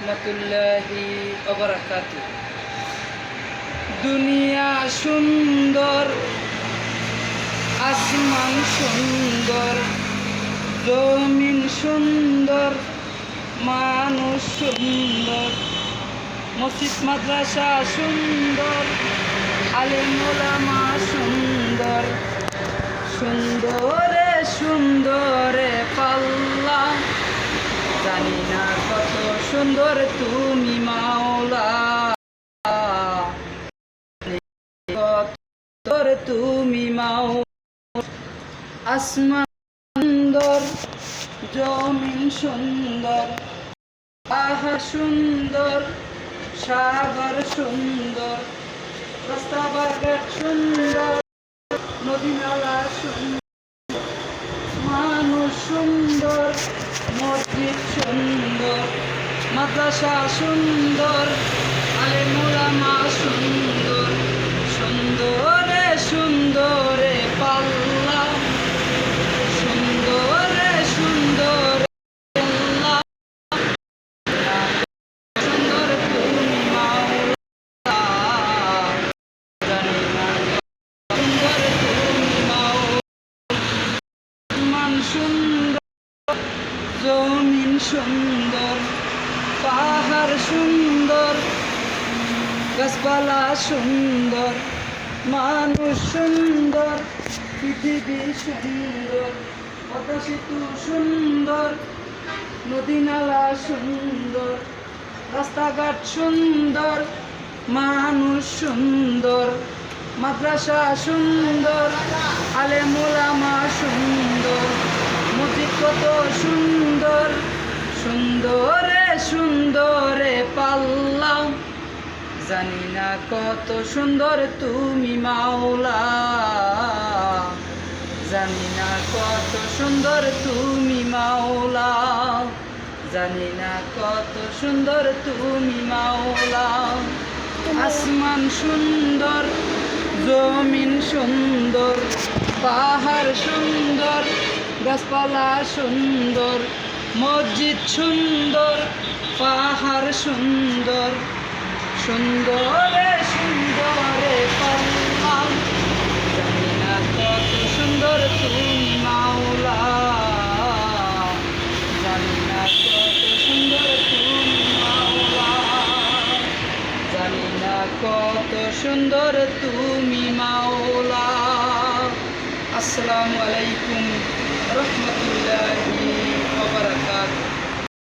রহমতুল্লাহি ওয়া বারাকাতুহু। দুনিয়া সুন্দর, আসমান সুন্দর, জমিন সুন্দর, মানুষ সুন্দর, মসজিদ মাদ্রাসা সুন্দর, আলেম ওলামা সুন্দর, সুন্দরে সুন্দরে পাল্লা, জানি না কত সুন্দর তুমি মাওলা, কত তুমি মাওলা। আসমান সুন্দর, জমিন সুন্দর, পাহাড় সুন্দর, সাগর সুন্দর, রাস্তাঘাট সুন্দর, নদী নালা সুন্দর, মানুষ সুন্দর, মসজিদ সুন্দর, মাদ্রাসা সুন্দর, আলেম ওলামা সুন্দর, সুন্দরে সুন্দরে পাল্লা, সুন্দরে সুন্দরে পাল্লা, সুন্দর তুমি মাওলা, জানি না সুন্দর তুমি মাওলা। আসমান সুন্দর, জমিন সুন্দর, পাহাড় সুন্দর, গাছপালা সুন্দর, মানুষ সুন্দর, পৃথিবী সুন্দর, পদ্মা সেতু সুন্দর, নদী নালা সুন্দর, রাস্তাঘাট সুন্দর, মানুষ সুন্দর, মাদ্রাসা সুন্দর, আলেম ওলামা সুন্দর, মসজিদ কত সুন্দর, সুন্দরে সুন্দরে পাল্লা, জানি না কত সুন্দর তুমি মাওলা, জানি না কত সুন্দর তুমি মাওলা, জানি না কত সুন্দর তুমি মাওলা। আসমান সুন্দর, জমিন সুন্দর, পাহাড় সুন্দর, গাছপালা সুন্দর, মসজিদ সুন্দর, পাহাড় সুন্দর, সুন্দরে সুন্দরে